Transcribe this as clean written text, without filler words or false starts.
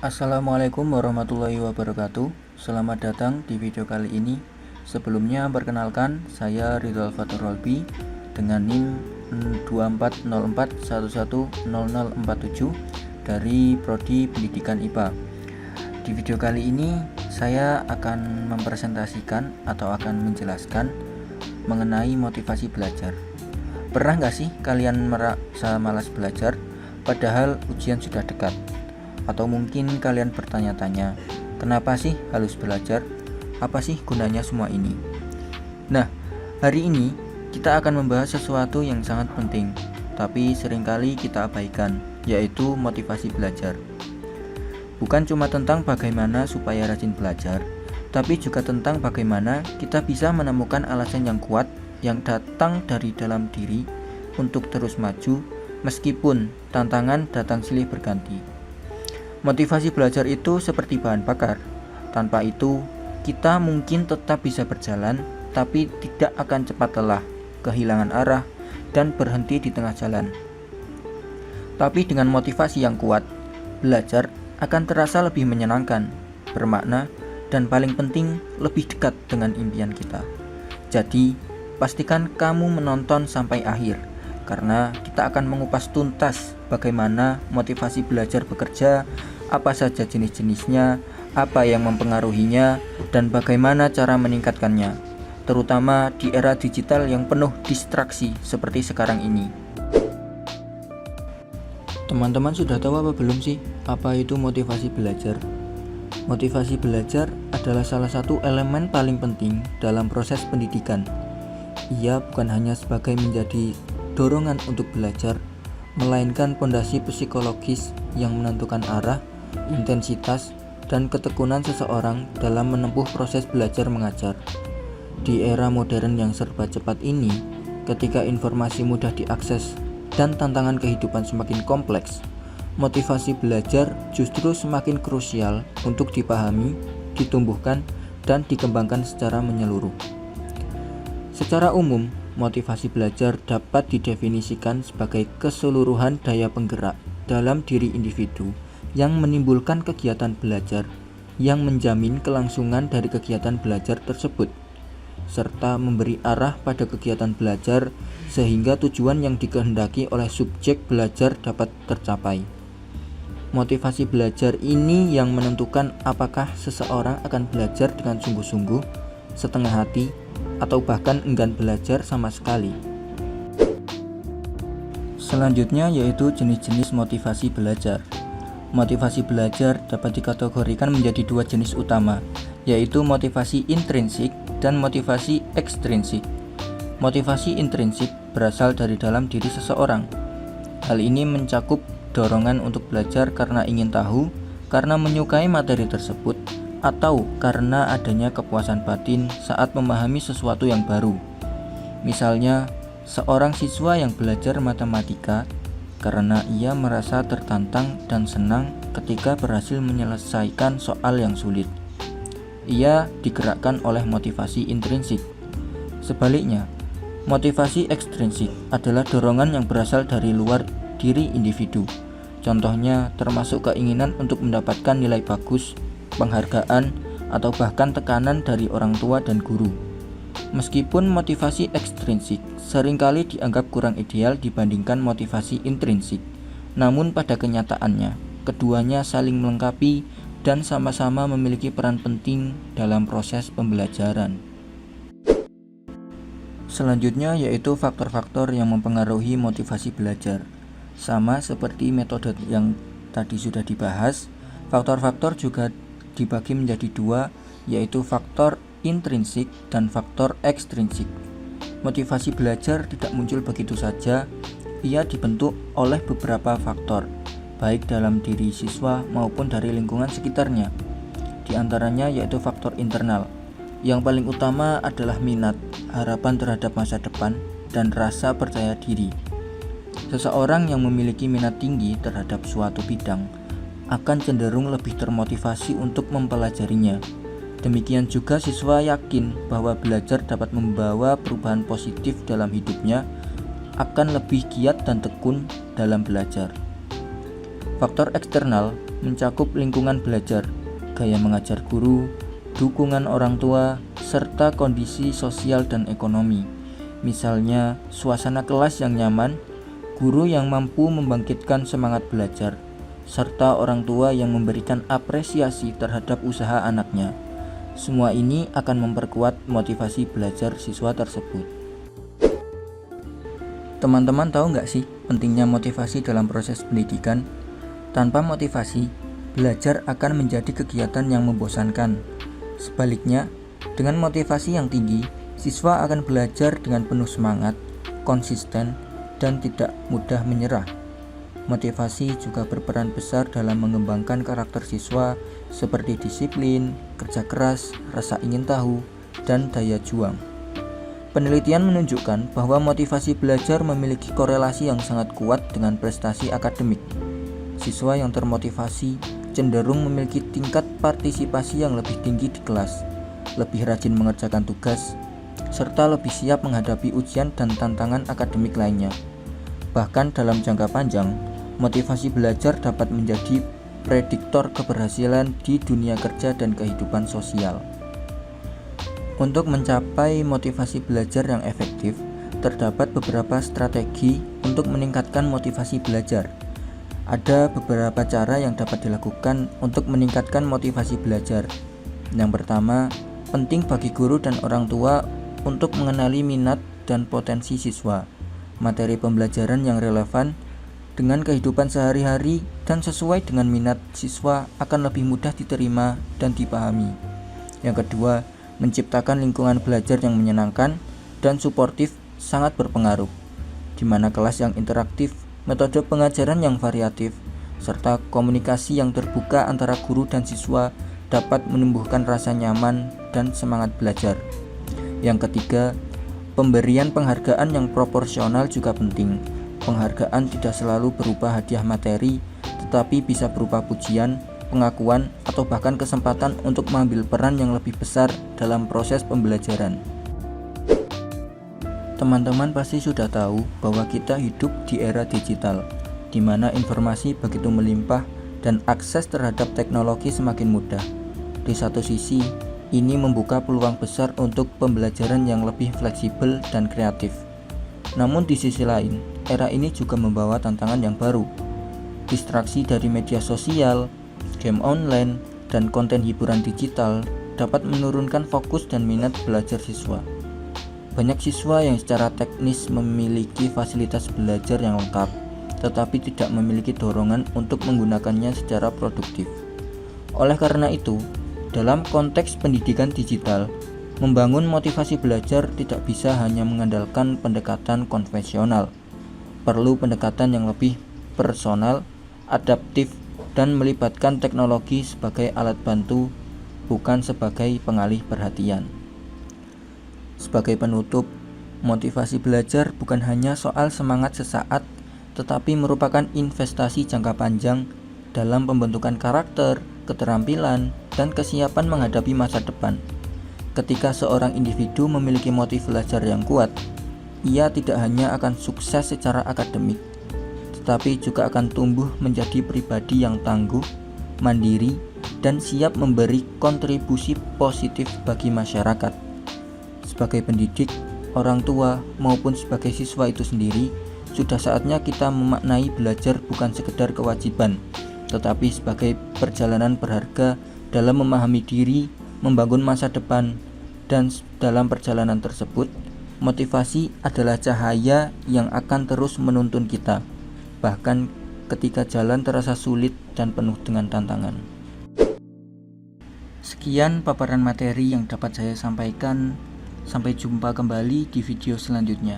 Assalamualaikum warahmatullahi wabarakatuh. Selamat datang di video kali ini. Sebelumnya perkenalkan, saya Ridho Fatur Rolbi dengan NIM 2404110047 dari Prodi Pendidikan IPA. Di video kali ini saya akan mempresentasikan atau akan menjelaskan mengenai motivasi belajar. Pernah nggak sih kalian merasa malas belajar padahal ujian sudah dekat? Atau mungkin kalian bertanya-tanya, kenapa sih harus belajar? Apa sih gunanya semua ini? Nah, hari ini kita akan membahas sesuatu yang sangat penting, tapi seringkali kita abaikan, yaitu motivasi belajar. Bukan cuma tentang bagaimana supaya rajin belajar, tapi juga tentang bagaimana kita bisa menemukan alasan yang kuat yang datang dari dalam diri untuk terus maju, meskipun tantangan datang silih berganti. Motivasi belajar itu seperti bahan bakar. Tanpa itu, kita mungkin tetap bisa berjalan, tapi tidak akan cepat lelah, kehilangan arah, dan berhenti di tengah jalan. Tapi dengan motivasi yang kuat, belajar akan terasa lebih menyenangkan, bermakna, dan paling penting, lebih dekat dengan impian kita. Jadi, pastikan kamu menonton sampai akhir, karena kita akan mengupas tuntas bagaimana motivasi belajar bekerja, apa saja jenis-jenisnya, apa yang mempengaruhinya, dan bagaimana cara meningkatkannya, terutama di era digital yang penuh distraksi seperti sekarang ini. Teman-teman sudah tahu apa belum sih apa itu motivasi belajar? Motivasi belajar adalah salah satu elemen paling penting dalam proses pendidikan. Ia bukan hanya sebagai menjadi dorongan untuk belajar, melainkan pondasi psikologis yang menentukan arah, intensitas, dan ketekunan seseorang dalam menempuh proses belajar mengajar. Di era modern yang serba cepat ini, ketika informasi mudah diakses dan tantangan kehidupan semakin kompleks, motivasi belajar justru semakin krusial untuk dipahami, ditumbuhkan, dan dikembangkan secara menyeluruh. Secara umum, motivasi belajar dapat didefinisikan sebagai keseluruhan daya penggerak dalam diri individu yang menimbulkan kegiatan belajar yang menjamin kelangsungan dari kegiatan belajar tersebut, serta memberi arah pada kegiatan belajar sehingga tujuan yang dikehendaki oleh subjek belajar dapat tercapai. Motivasi belajar ini yang menentukan apakah seseorang akan belajar dengan sungguh-sungguh, setengah hati, atau bahkan enggan belajar sama sekali. Selanjutnya yaitu jenis-jenis motivasi belajar. Motivasi belajar dapat dikategorikan menjadi dua jenis utama, yaitu motivasi intrinsik dan motivasi ekstrinsik. Motivasi intrinsik berasal dari dalam diri seseorang. Hal ini mencakup dorongan untuk belajar karena ingin tahu, karena menyukai materi tersebut, atau karena adanya kepuasan batin saat memahami sesuatu yang baru. Misalnya, seorang siswa yang belajar matematika karena ia merasa tertantang dan senang ketika berhasil menyelesaikan soal yang sulit. Ia digerakkan oleh motivasi intrinsik. Sebaliknya, motivasi ekstrinsik adalah dorongan yang berasal dari luar diri individu. Contohnya termasuk keinginan untuk mendapatkan nilai bagus, penghargaan, atau bahkan tekanan dari orang tua dan guru. Meskipun motivasi ekstrinsik seringkali dianggap kurang ideal dibandingkan motivasi intrinsik, namun pada kenyataannya, keduanya saling melengkapi dan sama-sama memiliki peran penting dalam proses pembelajaran. Selanjutnya yaitu faktor-faktor yang mempengaruhi motivasi belajar. Sama seperti metode yang tadi sudah dibahas, faktor-faktor juga dibagi menjadi dua, yaitu faktor intrinsik dan faktor ekstrinsik. Motivasi belajar tidak muncul begitu saja, ia dibentuk oleh beberapa faktor, baik dalam diri siswa maupun dari lingkungan sekitarnya. Di antaranya yaitu faktor internal. Yang paling utama adalah minat, harapan terhadap masa depan, dan rasa percaya diri. Seseorang yang memiliki minat tinggi terhadap suatu bidang akan cenderung lebih termotivasi untuk mempelajarinya. Demikian juga siswa yakin bahwa belajar dapat membawa perubahan positif dalam hidupnya, akan lebih giat dan tekun dalam belajar. Faktor eksternal mencakup lingkungan belajar, gaya mengajar guru, dukungan orang tua, serta kondisi sosial dan ekonomi. Misalnya, suasana kelas yang nyaman, guru yang mampu membangkitkan semangat belajar, serta orang tua yang memberikan apresiasi terhadap usaha anaknya. Semua ini akan memperkuat motivasi belajar siswa tersebut. Teman-teman tahu nggak sih pentingnya motivasi dalam proses pendidikan? Tanpa motivasi, belajar akan menjadi kegiatan yang membosankan. Sebaliknya, dengan motivasi yang tinggi, siswa akan belajar dengan penuh semangat, konsisten, dan tidak mudah menyerah. Motivasi juga berperan besar dalam mengembangkan karakter siswa seperti disiplin, kerja keras, rasa ingin tahu, dan daya juang. Penelitian menunjukkan bahwa motivasi belajar memiliki korelasi yang sangat kuat dengan prestasi akademik. Siswa yang termotivasi cenderung memiliki tingkat partisipasi yang lebih tinggi di kelas, lebih rajin mengerjakan tugas, serta lebih siap menghadapi ujian dan tantangan akademik lainnya. Bahkan dalam jangka panjang, motivasi belajar dapat menjadi prediktor keberhasilan di dunia kerja dan kehidupan sosial. Untuk mencapai motivasi belajar yang efektif, terdapat beberapa strategi untuk meningkatkan motivasi belajar. Ada beberapa cara yang dapat dilakukan untuk meningkatkan motivasi belajar. Yang pertama, penting bagi guru dan orang tua untuk mengenali minat dan potensi siswa, materi pembelajaran yang relevan dengan kehidupan sehari-hari dan sesuai dengan minat siswa akan lebih mudah diterima dan dipahami. Yang kedua, menciptakan lingkungan belajar yang menyenangkan dan suportif sangat berpengaruh, di mana kelas yang interaktif, metode pengajaran yang variatif, serta komunikasi yang terbuka antara guru dan siswa dapat menumbuhkan rasa nyaman dan semangat belajar. Yang ketiga, pemberian penghargaan yang proporsional juga penting. Penghargaan tidak selalu berupa hadiah materi, tetapi bisa berupa pujian, pengakuan, atau bahkan kesempatan untuk mengambil peran yang lebih besar dalam proses pembelajaran. Teman-teman pasti sudah tahu bahwa kita hidup di era digital, di mana informasi begitu melimpah dan akses terhadap teknologi semakin mudah. Di satu sisi, ini membuka peluang besar untuk pembelajaran yang lebih fleksibel dan kreatif. Namun di sisi lain, era ini juga membawa tantangan yang baru. Distraksi dari media sosial, game online, dan konten hiburan digital dapat menurunkan fokus dan minat belajar siswa. Banyak siswa yang secara teknis memiliki fasilitas belajar yang lengkap, tetapi tidak memiliki dorongan untuk menggunakannya secara produktif. Oleh karena itu, dalam konteks pendidikan digital, membangun motivasi belajar tidak bisa hanya mengandalkan pendekatan konvensional. Perlu pendekatan yang lebih personal, adaptif, dan melibatkan teknologi sebagai alat bantu, bukan sebagai pengalih perhatian. Sebagai penutup, motivasi belajar bukan hanya soal semangat sesaat, tetapi merupakan investasi jangka panjang dalam pembentukan karakter, keterampilan, dan kesiapan menghadapi masa depan. Ketika seorang individu memiliki motif belajar yang kuat, ia tidak hanya akan sukses secara akademik, tetapi juga akan tumbuh menjadi pribadi yang tangguh, mandiri, dan siap memberi kontribusi positif bagi masyarakat. Sebagai pendidik, orang tua, maupun sebagai siswa itu sendiri, sudah saatnya kita memaknai belajar bukan sekedar kewajiban, tetapi sebagai perjalanan berharga dalam memahami diri, membangun masa depan, dan dalam perjalanan tersebut, motivasi adalah cahaya yang akan terus menuntun kita, bahkan ketika jalan terasa sulit dan penuh dengan tantangan. Sekian paparan materi yang dapat saya sampaikan. Sampai jumpa kembali di video selanjutnya.